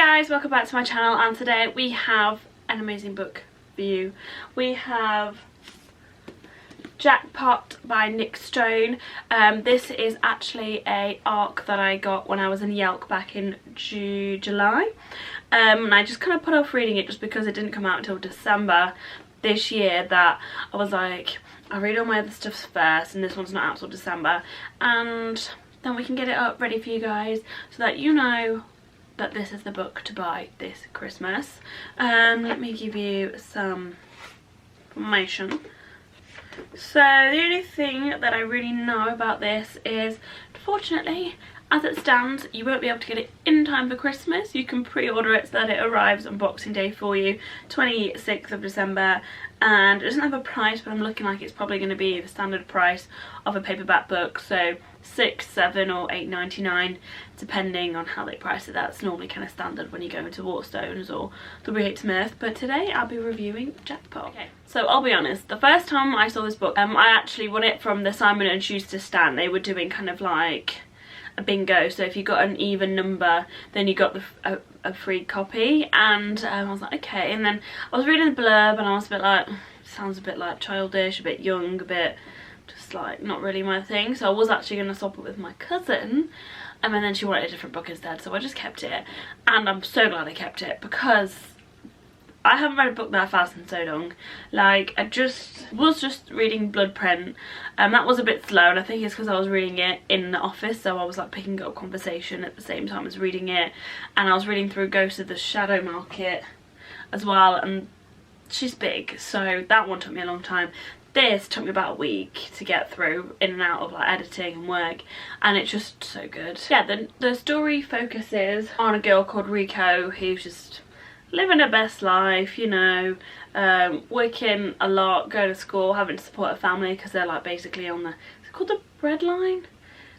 guys, welcome back to my channel, and today we have an amazing book for you. We have Jackpot by Nic Stone. This is actually a ARC that I got when I was in Yelk back in July, and I just kind of put off reading it just because it didn't come out until December this year. That I was like, I'll read all my other stuff first and this one's not out till December, and then we can get it up ready for you guys so that you know that this is the book to buy this Christmas. Let me give you some information. So the only thing that I really know about this is, unfortunately, as it stands, you won't be able to get it in time for Christmas. You can pre-order it so that it arrives on Boxing Day for you, 26th of December, and it doesn't have a price, but I'm looking like it's probably going to be the standard price of a paperback book, so £6, £7 or £8.99 depending on how they price it. That's normally kind of standard when you go into Waterstones or WH Smith, but today I'll be reviewing Jackpot. Okay, so I'll be honest, the first time I saw this book, I actually won it from the Simon & Schuster stand. They were doing kind of like a bingo, so if you got an even number then you got a free copy, and I was like, okay. And then I was reading the blurb and I was a bit like, sounds a bit like childish, a bit young, a bit just like not really my thing. So I was actually going to swap it with my cousin, and then she wanted a different book instead, so I just kept it, and I'm so glad I kept it because I haven't read a book that fast in so long. Like, I was just reading Blood Print, and that was a bit slow, and I think it's because I was reading it in the office, so I was like picking up conversation at the same time as reading it, and I was reading through Ghost of the Shadow Market as well, and she's big, so that one took me a long time. This took me about a week to get through, in and out of like editing and work, and it's just so good. Yeah, the story focuses on a girl called Rico who's just living her best life, you know, working a lot, going to school, having to support her family because they're like basically on the, it's called the breadline.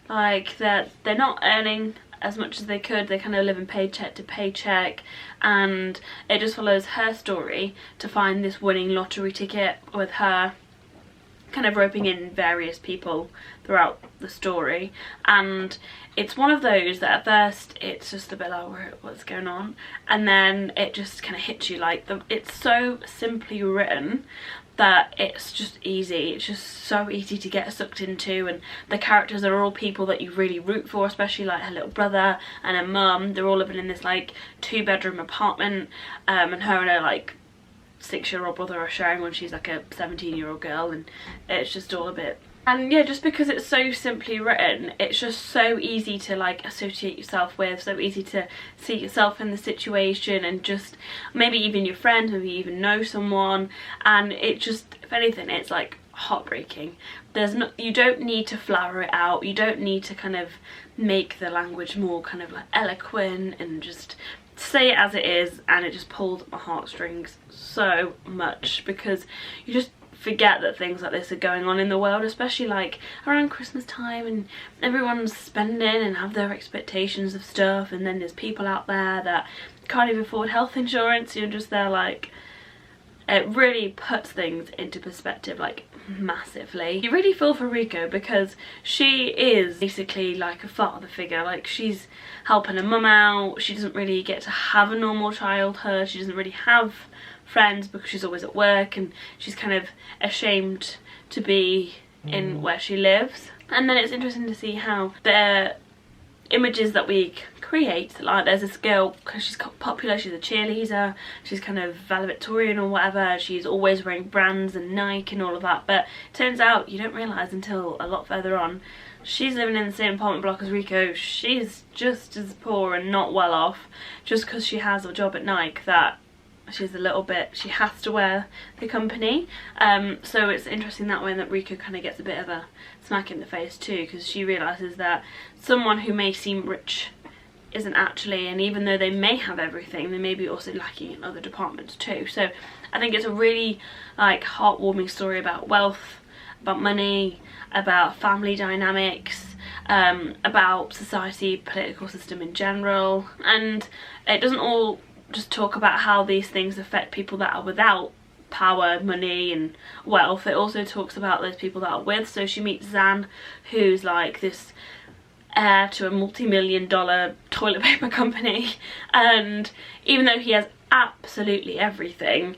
Like they're not earning as much as they could. They kind of living paycheck to paycheck, and it just follows her story to find this winning lottery ticket, with her kind of roping in various people throughout the story. And it's one of those that at first it's just a bit like, what's going on, and then it just kind of hits you. Like, it's so simply written that it's just easy. It's just so easy to get sucked into, and the characters are all people that you really root for, especially like her little brother and her mum. They're all living in this like 2-bedroom apartment, and her and her like 6-year-old brother are sharing when she's like a 17-year-old girl, and it's just all a bit, and yeah, just because it's so simply written, it's just so easy to like associate yourself with, so easy to see yourself in the situation, and just maybe even your friends, maybe you even know someone, and it just, if anything, it's like heartbreaking. There's no, you don't need to flower it out, you don't need to kind of make the language more kind of like eloquent, and just say it as it is, and it just pulled my heartstrings so much, because you just forget that things like this are going on in the world, especially like around Christmas time, and everyone's spending and have their expectations of stuff, and then there's people out there that can't even afford health insurance. You're just there, like, it really puts things into perspective, like, massively. You really feel for Rico because she is basically like a father figure. Like, she's helping her mum out, she doesn't really get to have a normal childhood, she doesn't really have friends because she's always at work, and she's kind of ashamed to be in where she lives. And then it's interesting to see how the images that we create, like there's this girl, because she's got popular, she's a cheerleader, she's kind of valedictorian or whatever, she's always wearing brands and Nike and all of that, but it turns out, you don't realise until a lot further on, she's living in the same apartment block as Rico. She's just as poor and not well off, just because she has a job at Nike, that she's a little bit, she has to wear the company. So it's interesting that way, that Rico kind of gets a bit of a smack in the face too, because she realises that someone who may seem rich isn't actually, and even though they may have everything, they may be also lacking in other departments too. So I think it's a really like heartwarming story about wealth, about money, about family dynamics, about society, political system in general, and it doesn't all just talk about how these things affect people that are without power, money and wealth. It also talks about those people that are with. So she meets Zan, who's like this heir to a multi-million-dollar toilet paper company, and even though he has absolutely everything,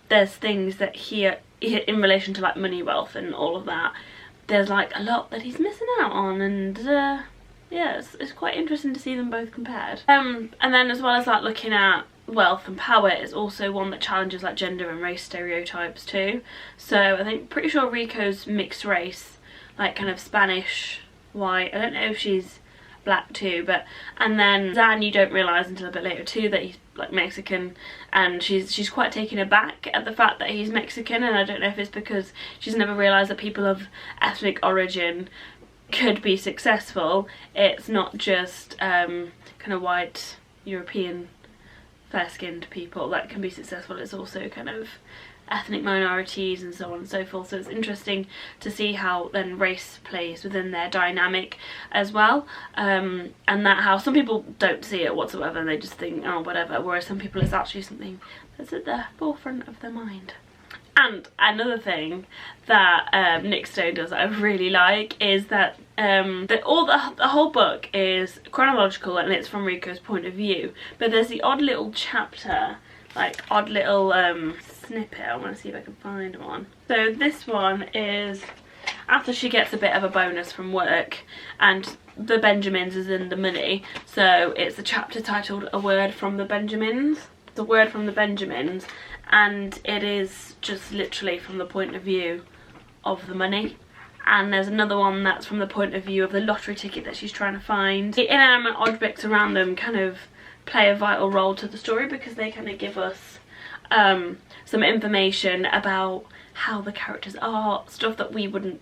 there's things that he in relation to like money, wealth and all of that, there's like a lot that he's missing out on, and yeah, it's quite interesting to see them both compared. And then as well as like looking at wealth and power, is also one that challenges like gender and race stereotypes too. So I think pretty sure Rico's mixed race, like kind of Spanish, white. I don't know if she's black too, but and then Zan, you don't realise until a bit later too that he's like Mexican, and she's quite taken aback at the fact that he's Mexican, and I don't know if it's because she's never realised that people of ethnic origin could be successful. It's not just kind of white European fair-skinned people that can be successful, it's also kind of ethnic minorities and so on and so forth. So it's interesting to see how then race plays within their dynamic as well, and that how some people don't see it whatsoever, they just think oh whatever, whereas some people it's actually something that's at the forefront of their mind. And another thing that Nic Stone does that I really like is that the whole book is chronological and it's from Rico's point of view, but there's the odd little chapter, like odd little snippet. I want to see if I can find one. So this one is after she gets a bit of a bonus from work, and the Benjamins is in the money, so it's a chapter titled A Word from the Benjamins. The Word from the Benjamins, and it is just literally from the point of view of the money. And there's another one that's from the point of view of the lottery ticket that she's trying to find. The inanimate objects around them kind of play a vital role to the story because they kind of give us some information about how the characters are, stuff that we wouldn't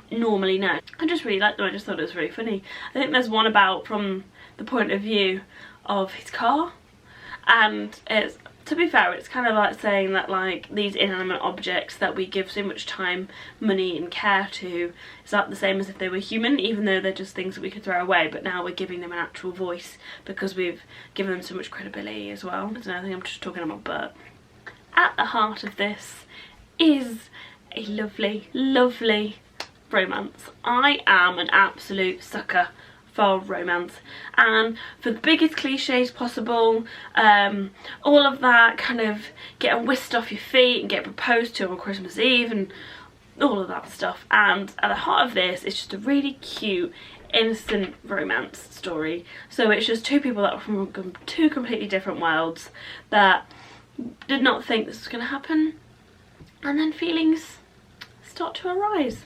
normally know. I just really liked them. I just thought it was really funny. I think there's one about from the point of view of his car, and it's, to be fair, it's kind of like saying that like these inanimate objects that we give so much time, money and care to, is like the same as if they were human, even though they're just things that we could throw away, but now we're giving them an actual voice because we've given them so much credibility as well. I don't know, I think I'm just talking about, but at the heart of this is a lovely, lovely romance. I am an absolute sucker for romance, and for the biggest cliches possible, all of that kind of getting whisked off your feet and get proposed to on Christmas Eve and all of that stuff. And at the heart of this is just a really cute, innocent romance story. So it's just two people that are from two completely different worlds that did not think this was going to happen, and then feelings start to arise,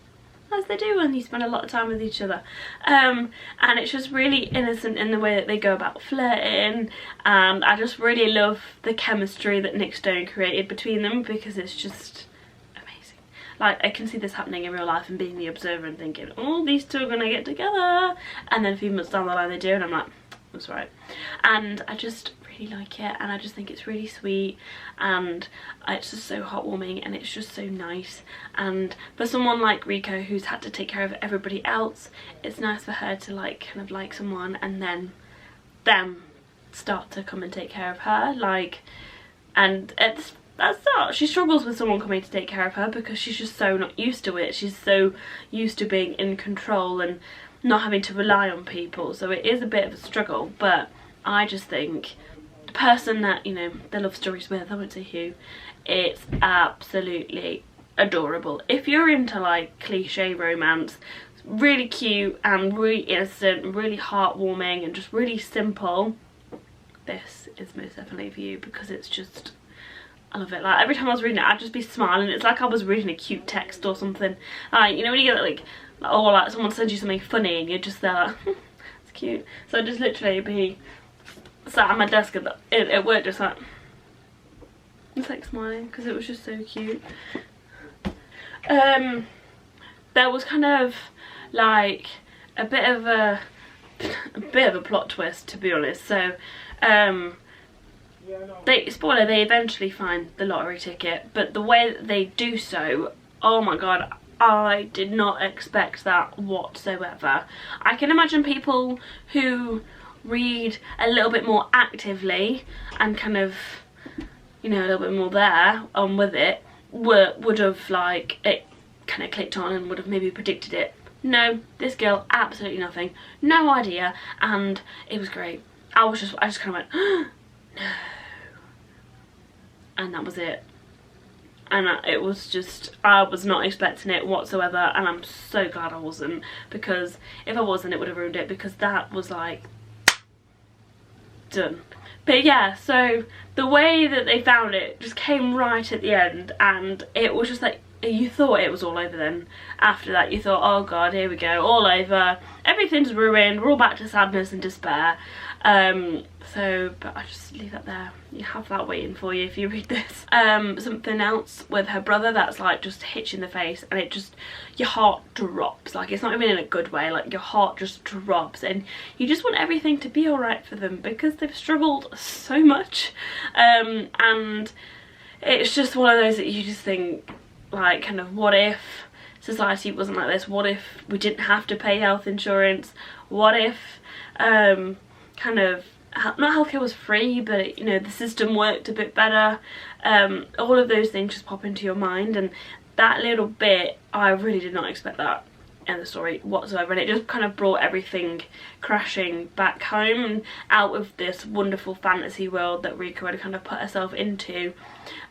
as they do when you spend a lot of time with each other, and it's just really innocent in the way that they go about flirting, and I just really love the chemistry that Nic Stone created between them because it's just amazing. Like, I can see this happening in real life and being the observer and thinking, oh, these two are gonna get together, and then a few months down the line they do, and I'm like, that's right. And I just really like it, and I just think it's really sweet, and it's just so heartwarming, and it's just so nice. And for someone like Rico who's had to take care of everybody else, it's nice for her to like kind of like someone and then them start to come and take care of her, like, and that's she struggles with someone coming to take care of her because she's just so not used to it. She's so used to being in control and not having to rely on people, so it is a bit of a struggle. But I just think the person that, you know, the love story's with, I won't say who, it's absolutely adorable. If you're into like cliche romance, it's really cute and really innocent, really heartwarming and just really simple, this is most definitely for you because it's just, I love it. Like, every time I was reading it I'd just be smiling. It's like I was reading a cute text or something. Like, you know when you get like, or like someone sends you something funny and you're just there like, it's cute. So I'd just literally be sat at my desk at work just like smiling because it was just so cute. There was kind of like a bit of a plot twist, to be honest. So they eventually find the lottery ticket, but the way that they do so, oh my god, I did not expect that whatsoever. I can imagine people who read a little bit more actively and kind of, you know, a little bit more there on with it would have like it kind of clicked on and would have maybe predicted it no, this girl, absolutely nothing, no idea, and it was great. I just kind of went, no, and that was it. And it was just, I was not expecting it whatsoever, and I'm so glad I wasn't, because if I wasn't it would have ruined it, because that was like done. But yeah, so the way that they found it just came right at the end, and it was just like, you thought it was all over then. After that you thought, oh god, here we go, all over, everything's ruined, we're all back to sadness and despair. But I just leave that there. You have that waiting for you if you read this. Something else with her brother that's like just hits you in the face, and it just, your heart drops. Like, it's not even in a good way, like your heart just drops, and you just want everything to be alright for them because they've struggled so much. And it's just one of those that you just think, like, kind of, what if society wasn't like this? What if we didn't have to pay health insurance? What if kind of, not healthcare was free, but you know, the system worked a bit better? All of those things just pop into your mind, and that little bit, I really did not expect that in the story whatsoever, and it just kind of brought everything crashing back home and out of this wonderful fantasy world that Rika had kind of put herself into,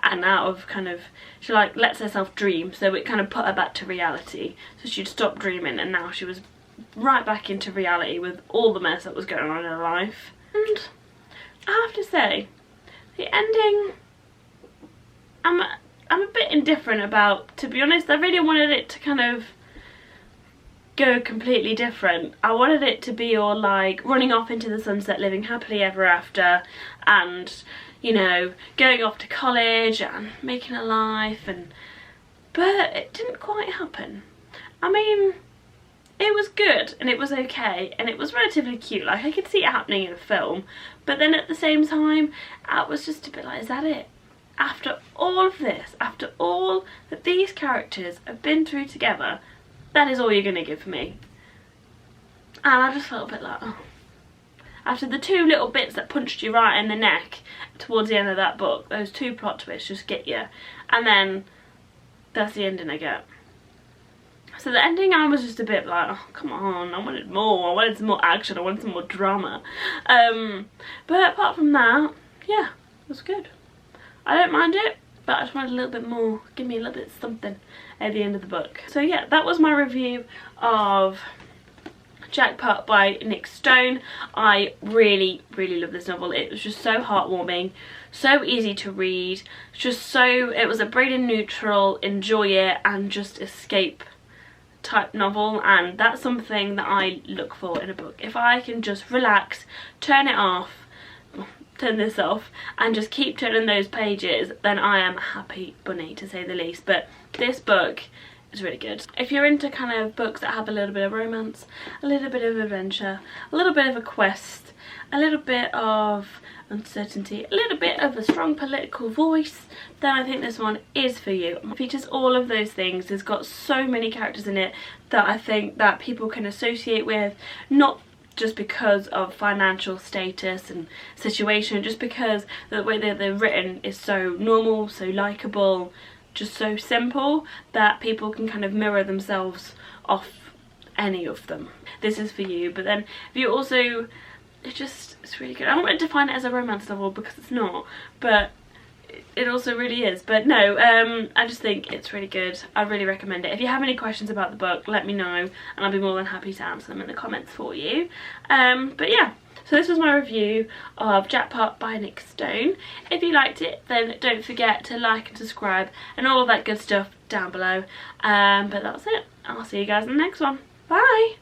and out of kind of, she like lets herself dream, so it kind of put her back to reality. So she'd stopped dreaming, and now she was right back into reality with all the mess that was going on in her life. And I have to say, the ending, I'm a bit indifferent about, to be honest. I really wanted it to kind of go completely different. I wanted it to be all like running off into the sunset, living happily ever after, and you know, going off to college and making a life, but it didn't quite happen. I mean, it was good and it was okay and it was relatively cute, like I could see it happening in a film, but then at the same time I was just a bit like, is that it? After all of this, after all that these characters have been through together, that is all you're going to give me? And I just felt a bit like, oh. After the two little bits that punched you right in the neck towards the end of that book, those two plot twists just get you, and then that's the ending I get. So the ending, I was just a bit like, oh come on, I wanted more, I wanted some more action, I wanted some more drama. But apart from that, yeah, it was good. I don't mind it, but I just wanted a little bit more, give me a little bit of something at the end of the book. So yeah, that was my review of Jackpot by Nic Stone. I really, really love this novel. It was just so heartwarming, so easy to read, just so, it was a brain neutral, enjoy it and just escape type novel, and that's something that I look for in a book. If I can just relax, turn it off, turn this off, and just keep turning those pages, then I am a happy bunny, to say the least. But this book is really good. If you're into kind of books that have a little bit of romance, a little bit of adventure, a little bit of a quest, a little bit of uncertainty, a little bit of a strong political voice, then I think this one is for you. It features all of those things. It's got so many characters in it that I think that people can associate with, not just because of financial status and situation, just because the way that they're written is so normal, so likeable, just so simple that people can kind of mirror themselves off any of them. This is for you. But then if you also, it's really good. I don't want to define it as a romance novel because it's not, but it also really is. But no, I just think it's really good. I really recommend it. If you have any questions about the book, let me know and I'll be more than happy to answer them in the comments for you. But yeah, so this was my review of Jackpot by Nic Stone. If you liked it, then don't forget to like and subscribe and all of that good stuff down below. But that's it. I'll see you guys in the next one. Bye!